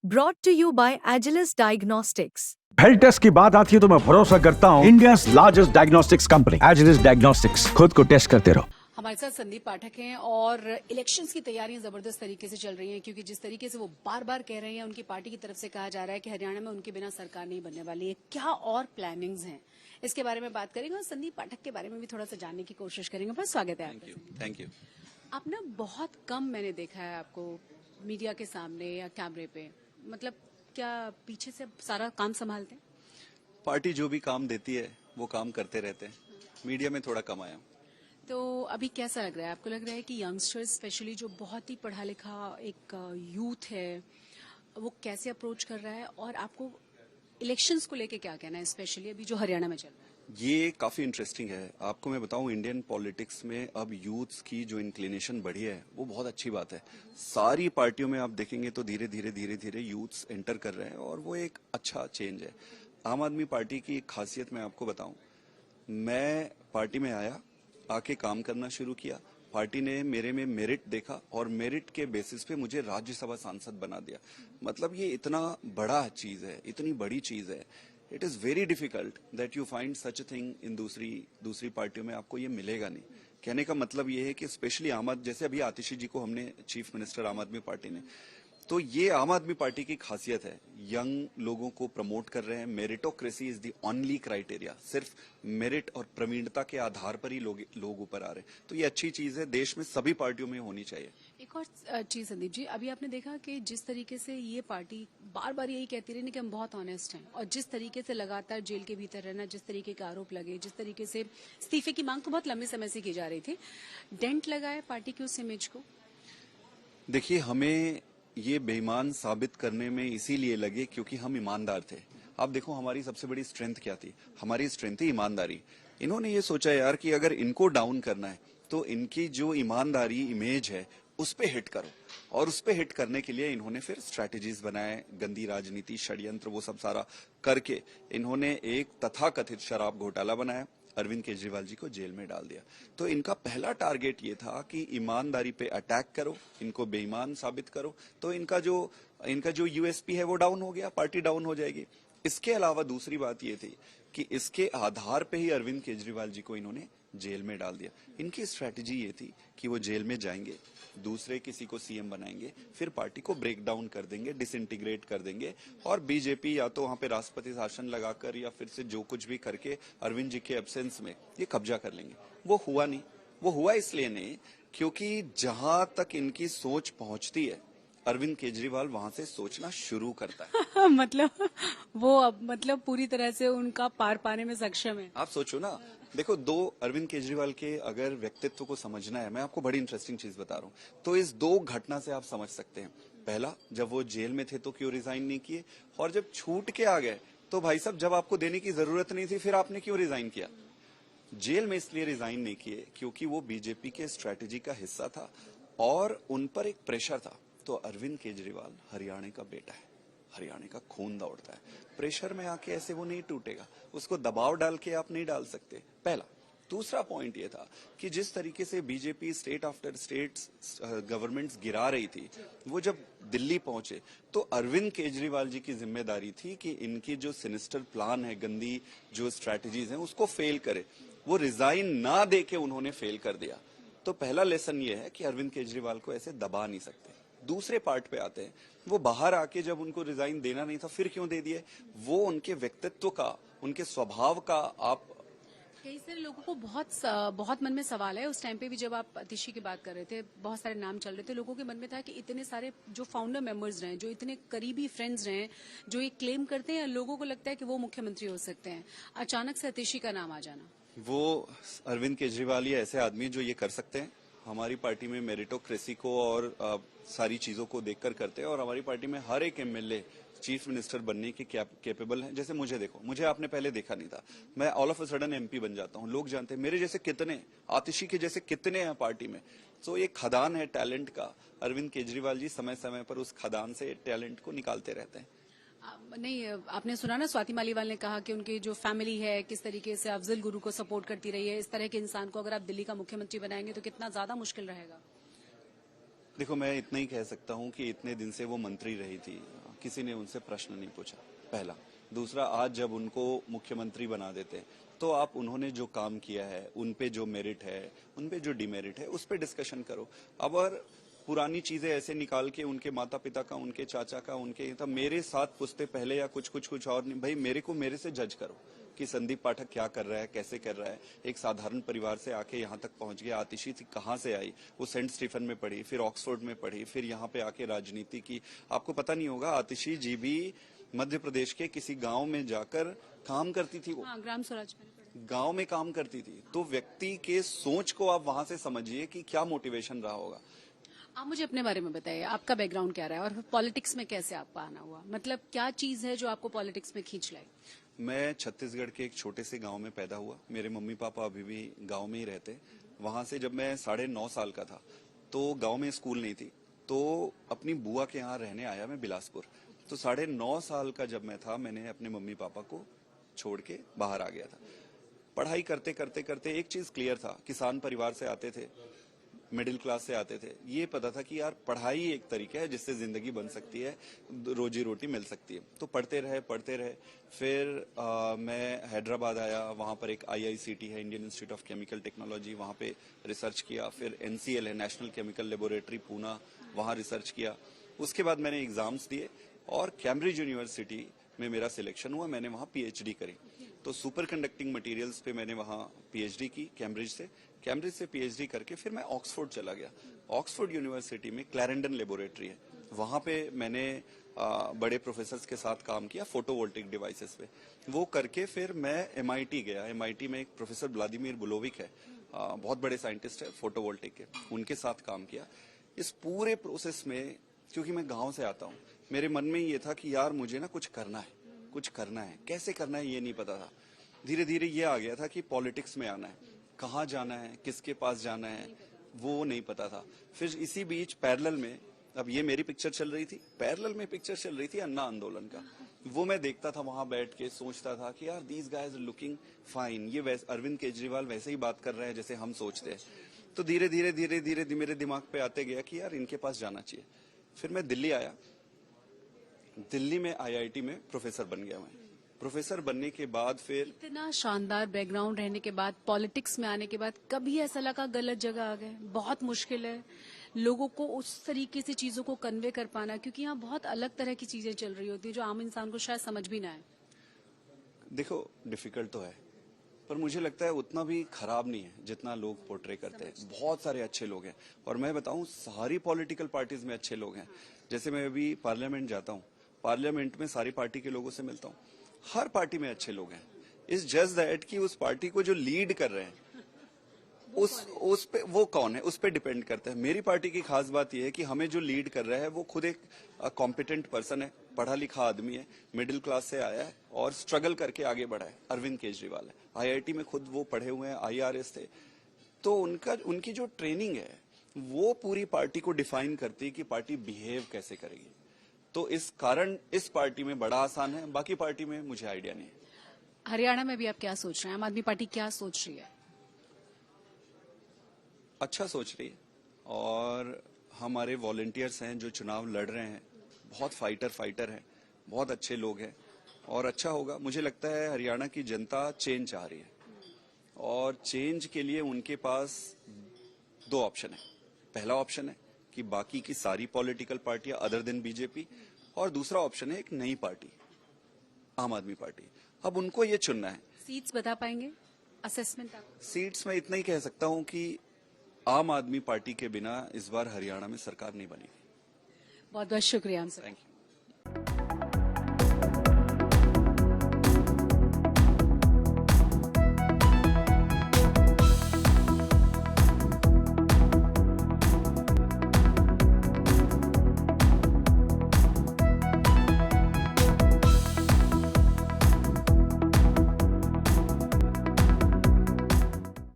Brought to you by Agilus Diagnostics. Health test की बात आती है तो मैं भरोसा करता हूँ India largest diagnostics company Agilus Diagnostics. खुद को टेस्ट करते रहो। हमारे साथ संदीप पाठक हैं और इलेक्शंस की तैयारियां जबरदस्त तरीके से चल रही हैं, क्योंकि जिस तरीके से वो बार बार कह रहे हैं, उनकी पार्टी की तरफ से कहा जा रहा है कि हरियाणा में उनके बिना सरकार नहीं बनने वाली है। क्या और प्लानिंग्स हैं, इसके बारे में बात करेंगे और संदीप पाठक के बारे में भी थोड़ा सा जानने की कोशिश करेंगे। बहुत स्वागत है आपका। Thank you. आप ना बहुत कम मैंने देखा है आपको मीडिया के सामने या कैमरे पे, मतलब क्या पीछे से सारा काम संभालते हैं? पार्टी जो भी काम देती है वो काम करते रहते हैं। मीडिया में थोड़ा कम आया। तो अभी कैसा लग रहा है आपको? लग रहा है कि यंगस्टर्स स्पेशली जो बहुत ही पढ़ा लिखा एक यूथ है, वो कैसे अप्रोच कर रहा है, और आपको इलेक्शंस को लेके क्या कहना है, स्पेशली अभी जो हरियाणा में चल रहा है? ये काफी इंटरेस्टिंग है। आपको मैं बताऊं, इंडियन पॉलिटिक्स में अब यूथ्स की जो इंक्लिनेशन बढ़ी है वो बहुत अच्छी बात है। सारी पार्टियों में आप देखेंगे तो धीरे धीरे यूथ्स एंटर कर रहे हैं और वो एक अच्छा चेंज है। आम आदमी पार्टी की एक खासियत मैं आपको बताऊं, मैं पार्टी में आया, आके काम करना शुरू किया, पार्टी ने मेरे में मेरिट देखा और मेरिट के बेसिस पे मुझे राज्यसभा सांसद बना दिया। मतलब ये इतना बड़ा चीज है, इतनी बड़ी चीज है। It is very difficult that you find such a thing in दूसरी पार्टियों में, आपको ये मिलेगा नहीं। कहने का मतलब ये है कि स्पेशली जैसे अभी आतिशी जी को हमने चीफ मिनिस्टर आम आदमी पार्टी ने, तो ये आम आदमी पार्टी की खासियत है। यंग लोगों को प्रमोट कर रहे हैं। Meritocracy is the only criteria. सिर्फ मेरिट और प्रवीणता के आधार पर ही लोग ऊपर आ रहे हैं। तो ये अच्छी चीज है, देश में सभी पार्टियों में होनी चाहिए। एक और चीज संदीप जी, अभी आपने देखा कि जिस तरीके से ये पार्टी बार बार यही कहती रही कि हम बहुत ऑनेस्ट हैं, और जिस तरीके से लगातार जेल के भीतर रहना, जिस तरीके के आरोप लगे, जिस तरीके से इस्तीफे की मांग तो बहुत लंबे समय से की जा रही थी, डेंट लगा है पार्टी की उस इमेज को? देखिए, हमें ये बेईमान साबित करने में इसीलिए लगे क्योंकि हम ईमानदार थे। आप देखो, हमारी सबसे बड़ी स्ट्रेंथ क्या थी? हमारी स्ट्रेंथ थी ईमानदारी। इन्होंने ये सोचा यार कि अगर इनको डाउन करना है तो इनकी जो ईमानदारी इमेज है उस पे हिट करो, और उस पे हिट करने के लिए इन्होंने फिर स्ट्रैटेजीज बनाए, गंदी राजनीति, षड्यंत्र, वो सब सारा करके इन्होंने एक तथाकथित शराब घोटाला बनाया, अरविंद केजरीवाल जी को जेल में डाल दिया। तो इनका पहला टारगेट ये था कि ईमानदारी पे अटैक करो, इनको बेईमान साबित करो, तो इनका जो यूएसपी है वो डाउन हो गया, पार्टी डाउन हो जाएगी। इसके अलावा दूसरी बात ये थी कि इसके आधार पे ही अरविंद केजरीवाल जी को इन्होंने जेल में डाल दिया। इनकी स्ट्रैटेजी ये थी कि वो जेल में जाएंगे, दूसरे किसी को सीएम बनाएंगे, फिर पार्टी को ब्रेक डाउन कर देंगे, डिसइंटीग्रेट कर देंगे, और बीजेपी या तो वहां पे राष्ट्रपति शासन लगाकर या फिर से जो कुछ भी करके अरविंद जी के एब्सेंस में ये कब्जा कर लेंगे। वो हुआ नहीं। वो हुआ इसलिए नहीं क्योंकि जहां तक इनकी सोच पहुंचती है, अरविंद केजरीवाल वहां से सोचना शुरू करता है। मतलब वो अब पूरी तरह से उनका पार पाने में सक्षम है। आप सोचो ना, देखो, अरविंद केजरीवाल के अगर व्यक्तित्व को समझना है, मैं आपको बड़ी इंटरेस्टिंग चीज बता रहा हूँ, तो इस दो घटना से आप समझ सकते हैं। पहला, जब वो जेल में थे तो क्यों रिजाइन नहीं किए, और जब छूट के आ गए तो भाई साहब जब आपको देने की जरूरत नहीं थी फिर आपने क्यों रिजाइन किया? जेल में इसलिए रिजाइन नहीं किए क्योंकि वो बीजेपी के स्ट्रैटेजी का हिस्सा था और उन पर एक प्रेशर था। तो अरविंद केजरीवाल हरियाणा का बेटा है, हरियाणा का खून दौड़ता है, प्रेशर में आके ऐसे वो नहीं टूटेगा, उसको दबाव डाल के आप नहीं डाल सकते। पहला। दूसरा पॉइंट ये था कि जिस तरीके से BJP state after state governments गिरा रही थी, वो जब दिल्ली पहुंचे तो अरविंद केजरीवाल जी की जिम्मेदारी थी कि इनकी जो सिनिस्टर प्लान है, गंदी जो स्ट्रैटेजीज हैं, उसको फेल करे। वो रिजाइन ना दे के उन्होंने फेल कर दिया। तो पहला लेसन ये है कि अरविंद केजरीवाल को ऐसे दबा नहीं सकते। दूसरे पार्ट पे आते हैं, वो बाहर आके जब उनको रिजाइन देना नहीं था फिर क्यों दे दिए? वो उनके व्यक्तित्व का, उनके स्वभाव का, आप कई सारे लोगों को बहुत मन में सवाल है। उस टाइम पे भी जब आप अतिशी की बात कर रहे थे, बहुत सारे नाम चल रहे थे, लोगों के मन में था कि इतने सारे जो फाउंडर मेंबर्स रहे, जो इतने करीबी फ्रेंड्स रहे, जो ये क्लेम करते हैं, लोगों को लगता है कि वो मुख्यमंत्री हो सकते हैं, अचानक से अतिशी का नाम आ जाना। वो अरविंद केजरीवाल ही ऐसे आदमी जो ये कर सकते हैं। हमारी पार्टी में मेरिटोक्रेसी को और सारी चीजों को देखकर करते हैं, और हमारी पार्टी में हर एक एमएलए चीफ मिनिस्टर बनने के कैपेबल है। जैसे मुझे देखो, मुझे आपने पहले देखा नहीं था, मैं all of a sudden MP बन जाता हूँ। लोग जानते हैं मेरे जैसे कितने, आतिशी के जैसे कितने हैं पार्टी में। तो ये खदान है टैलेंट का। अरविंद केजरीवाल जी समय समय पर उस खदान से टैलेंट को निकालते रहते हैं। नहीं, आपने सुना ना, स्वाति मालीवाल ने कहा कि उनकी जो फैमिली है किस तरीके से अफजल गुरु को सपोर्ट करती रही है। इस तरह के इंसान को अगर आप दिल्ली का मुख्यमंत्री बनाएंगे तो कितना ज्यादा मुश्किल रहेगा। देखो, मैं इतना ही कह सकता हूँ कि इतने दिन से वो मंत्री रही थी, किसी ने उनसे प्रश्न नहीं पूछा, पहला। दूसरा, आज जब उनको मुख्यमंत्री बना देते तो आप उन्होंने जो काम किया है, उन पे जो मेरिट है, उन पे जो डिमेरिट है, उस पे डिस्कशन करो। अब और पुरानी चीजें ऐसे निकाल के उनके माता पिता का, उनके चाचा का, उनके तब मेरे साथ पूछते पहले या कुछ और नहीं, भाई मेरे से जज करो कि संदीप पाठक क्या कर रहा है, कैसे कर रहा है। एक साधारण परिवार से आके यहाँ तक पहुंच गया। आतिशी थी कहाँ से आई, वो सेंट स्टीफन में पढ़ी, फिर ऑक्सफोर्ड में पढ़ी, फिर यहाँ पे आके राजनीति की। आपको पता नहीं होगा, आतिशी जी भी मध्य प्रदेश के किसी गांव में जाकर काम करती थी। वो ग्राम स्वराज में गांव में काम करती थी। तो व्यक्ति के सोच को आप वहां से समझिए कि क्या मोटिवेशन रहा होगा। आप मुझे अपने बारे में बताइए, आपका बैकग्राउंड क्या रहा है और पॉलिटिक्स में कैसे आपका आना हुआ? मतलब क्या चीज है जो आपको पॉलिटिक्स में खींच लाई? मैं छत्तीसगढ़ के एक छोटे से गांव में पैदा हुआ। मेरे मम्मी पापा अभी भी गांव में ही रहते। वहां से जब मैं 9.5 साल का था तो गांव में स्कूल नहीं थी, तो अपनी बुआ के यहाँ रहने आया मैं बिलासपुर। तो 9.5 साल का जब मैं था, मैंने अपने मम्मी पापा को छोड़ के बाहर आ गया था। पढ़ाई करते करते करते एक चीज क्लियर था, किसान परिवार से आते थे, मिडिल क्लास से आते थे। ये पता था कि यार पढ़ाई एक तरीका है जिससे जिंदगी बन सकती है, रोजी रोटी मिल सकती है। तो पढ़ते रहे। फिर मैं हैदराबाद आया। वहां पर एक IICT है, Indian institute of chemical technology, वहां पे रिसर्च किया। फिर NCL है, नेशनल केमिकल लेबोरेटरी पूना, वहां रिसर्च किया। उसके बाद मैंने एग्जाम्स दिए और कैम्ब्रिज यूनिवर्सिटी में मेरा सिलेक्शन हुआ। मैंने वहां PhD करी। तो सुपर कंडक्टिंग मटेरियल्स पे मैंने वहां PhD की कैम्ब्रिज से PhD करके फिर मैं ऑक्सफोर्ड चला गया। ऑक्सफोर्ड यूनिवर्सिटी में क्लैरेंडन लेबोरेटरी है, वहां पे मैंने बड़े प्रोफेसर्स के साथ काम किया फोटोवोल्टिक डिवाइसेस पे। वो करके फिर मैं MIT गया। MIT में एक प्रोफेसर व्लादिमीर बुलोविक है, बहुत बड़े साइंटिस्ट है फोटोवोल्टिक के, उनके साथ काम किया। इस पूरे प्रोसेस में क्योंकि मैं गांव से आता हूँ, मेरे मन में ये था कि यार मुझे ना कुछ करना है। कैसे करना है ये नहीं पता था। धीरे धीरे ये आ गया था कि पॉलिटिक्स में आना है, कहाँ जाना है, किसके पास जाना है, वो नहीं पता था। फिर इसी बीच पैरेलल में, अब ये मेरी पिक्चर चल रही थी, पैरेलल में पिक्चर चल रही थी अन्ना आंदोलन का। वो मैं देखता था, वहां बैठ के सोचता था कि यार these guys are looking fine. ये अरविंद केजरीवाल वैसे ही बात कर रहे हैं जैसे हम सोचते हैं। तो धीरे धीरे मेरे दिमाग पे आते गया कि यार इनके पास जाना चाहिए। फिर मैं दिल्ली आया। दिल्ली में IIT में प्रोफेसर बन गया मैं। प्रोफेसर बनने के बाद फिर इतना शानदार बैकग्राउंड रहने के बाद, पॉलिटिक्स में आने के बाद कभी ऐसा लगा गलत जगह आ गए? बहुत मुश्किल है लोगों को उस तरीके से चीजों को कन्वे कर पाना, क्योंकि यहाँ बहुत अलग तरह की चीजें चल रही होती है जो आम इंसान को शायद समझ भी ना आए। देखो, डिफिकल्ट तो है, पर मुझे लगता है उतना भी खराब नहीं है जितना लोग पोर्ट्रे करते हैं। बहुत सारे अच्छे लोग हैं, और मैं बताऊं सारी पॉलिटिकल पार्टीज में अच्छे लोग हैं। जैसे मैं अभी पार्लियामेंट जाता हूं, पार्लियामेंट में सारी पार्टी के लोगों से मिलता हूं, हर पार्टी में अच्छे लोग हैं। इट्स जस्ट दैट कि उस पार्टी को जो लीड कर रहे हैं उस पे वो कौन है, उस पे डिपेंड करता है। मेरी पार्टी की खास बात यह है कि हमें जो लीड कर रहा है वो खुद एक कॉम्पिटेंट पर्सन है, पढ़ा लिखा आदमी है, मिडिल क्लास से आया है और स्ट्रगल करके आगे बढ़ा है। अरविंद केजरीवाल है, IIT में खुद वो पढ़े हुए हैं, IRS थे। तो उनकी जो ट्रेनिंग है वो पूरी पार्टी को डिफाइन करती है कि पार्टी बिहेव कैसे करेगी। तो इस कारण इस पार्टी में बड़ा आसान है, बाकी पार्टी में मुझे आइडिया नहीं है। हरियाणा में भी आप क्या सोच रहे हैं? आम आदमी पार्टी क्या सोच रही है? अच्छा सोच रही है, और हमारे वॉलंटियर्स हैं जो चुनाव लड़ रहे हैं, बहुत फाइटर हैं, बहुत अच्छे लोग हैं, और अच्छा होगा। मुझे लगता है हरियाणा की जनता चेंज चाह रही है, और चेंज के लिए उनके पास 2 ऑप्शन है। पहला ऑप्शन है कि बाकी की सारी पॉलिटिकल पार्टियां अदर देन BJP, और दूसरा ऑप्शन है एक नई पार्टी, आम आदमी पार्टी। अब उनको ये चुनना है। सीट्स बता पाएंगे? असेसमेंट आप? सीट्स में इतना ही कह सकता हूं कि आम आदमी पार्टी के बिना इस बार हरियाणा में सरकार नहीं बनी। बहुत बहुत शुक्रिया हमसे। Thank you.